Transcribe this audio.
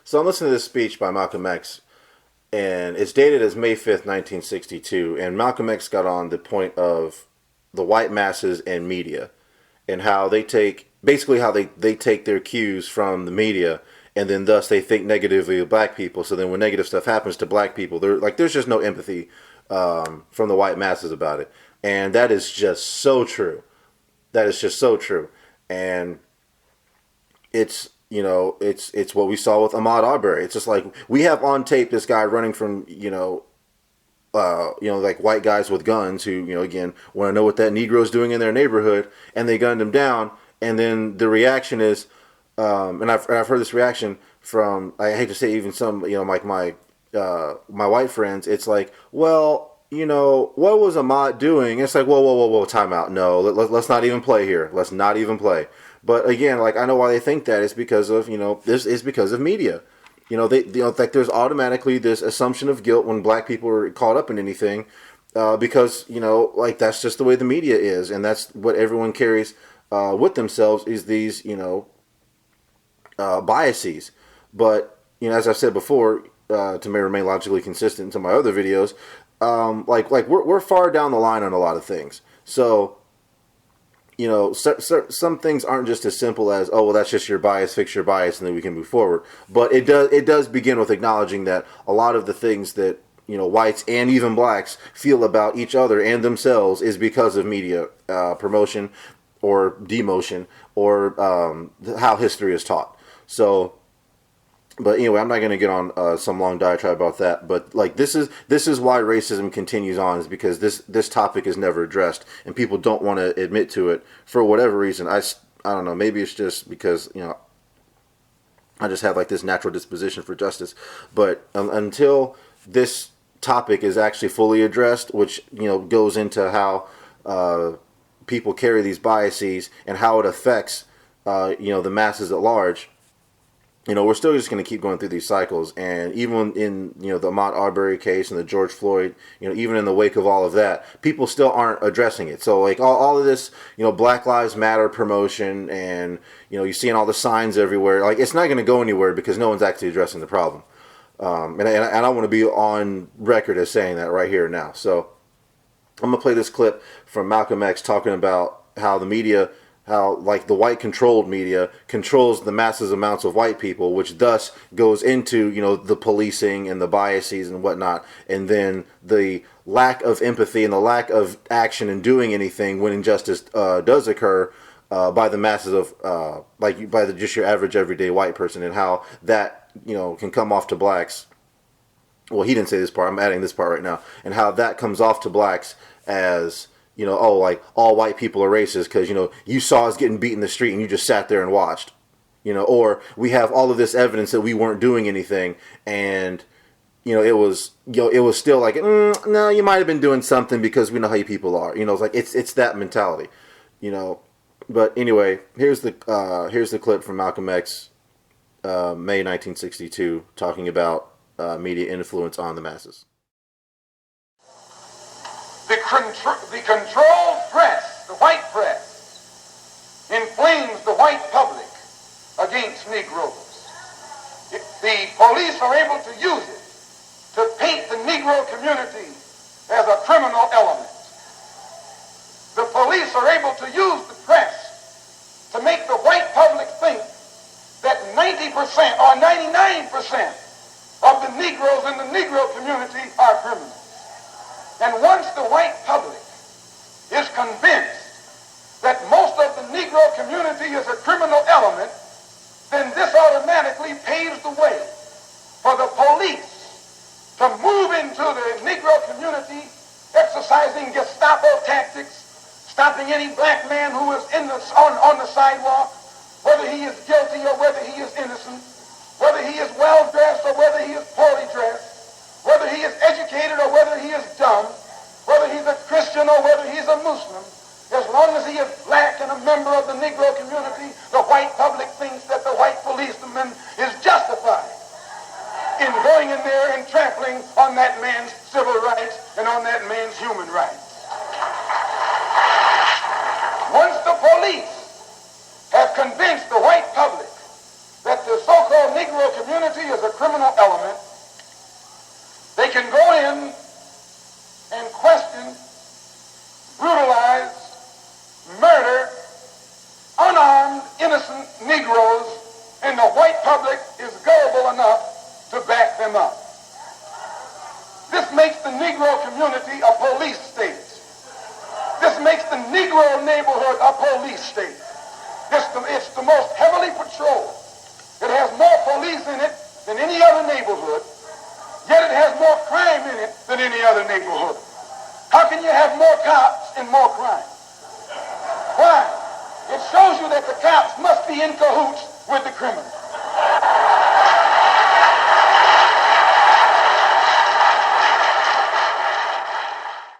So I'm listening to this speech by Malcolm X, and it's dated as May 5th, 1962. And Malcolm X got on the point of the white masses and media, and how they take basically how they take their cues from the media, and then thus they think negatively of black people. So then when negative stuff happens to black people, they're like, there's just no empathy from the white masses about it, and that is just so true. That is just so true, and it's what we saw with Ahmaud Arbery. It's just like we have on tape this guy running from like white guys with guns who again want to know what that Negro's doing in their neighborhood, and they gunned him down. And then the reaction is, and I've heard this reaction from, I hate to say, even some like my white friends. It's like, well, what was Ahmad doing? It's like, whoa, time out. No, let's not even play here. Let's not even play. But again, like, I know why they think that. It's because of, this is because of media. Like there's automatically this assumption of guilt when black people are caught up in anything, because, like that's just the way the media is. And that's what everyone carries with themselves is these, biases. But, as I've said before, to remain logically consistent to my other videos, like we're far down the line on a lot of things. So, some things aren't just as simple as, oh, well, that's just your bias, fix your bias, and then we can move forward. But it does begin with acknowledging that a lot of the things that, whites and even blacks feel about each other and themselves is because of media promotion or demotion or how history is taught. So, but anyway, I'm not going to get on some long diatribe about that. But like this is why racism continues on, is because this topic is never addressed, and people don't want to admit to it for whatever reason. I don't know. Maybe it's just because I just have like this natural disposition for justice. But until this topic is actually fully addressed, which goes into how people carry these biases and how it affects the masses at large. We're still just going to keep going through these cycles. And even in, the Ahmaud Arbery case and the George Floyd, even in the wake of all of that, people still aren't addressing it. So like all of this, Black Lives Matter promotion and, you're seeing all the signs everywhere. Like it's not going to go anywhere because no one's actually addressing the problem. And I want to be on record as saying that right here now. So I'm going to play this clip from Malcolm X talking about how the media, how like the white controlled media controls the masses amounts of white people, which thus goes into the policing and the biases and whatnot, and then the lack of empathy and the lack of action and doing anything when injustice does occur by the masses of just your average everyday white person, and how that can come off to blacks. Well, he didn't say this part, I'm adding this part right now, and how that comes off to blacks as oh, like all white people are racist because, you saw us getting beat in the street and you just sat there and watched, or we have all of this evidence that we weren't doing anything. And, it was still like, no, you might've been doing something because we know how you people are, it's like, it's that mentality, but anyway, here's the clip from Malcolm X, May 1962, talking about media influence on the masses. The controlled press, the white press, inflames the white public against Negroes. The police are able to use it to paint the Negro community as a criminal element. The police are able to use the press to make the white public think that 90% or 99% of the Negroes in the Negro community are criminals. And once the white public is convinced that most of the Negro community is a criminal element, then this automatically paves the way for the police to move into the Negro community, exercising Gestapo tactics, stopping any black man who is on the sidewalk, whether he is guilty or whether he is innocent, whether he is well-dressed or whether he is poorly dressed, whether he is educated or whether he is dumb, whether he's a Christian or whether he's a Muslim. As long as he is black and a member of the Negro community, the white public thinks that the white policeman is justified in going in there and trampling on that man's civil rights and on that man's human rights. Once the police have convinced the white public that the so-called Negro community is a criminal element, they can go in and question, brutalize, murder unarmed, innocent Negroes, and the white public is gullible enough to back them up. This makes the Negro community a police state. This makes the Negro neighborhood a police state. It's the most heavily patrolled. It has more police in it than any other neighborhood, yet it has more crime in it than any other neighborhood. How can you have more cops and more crime? Why? It shows you that the cops must be in cahoots with the criminals.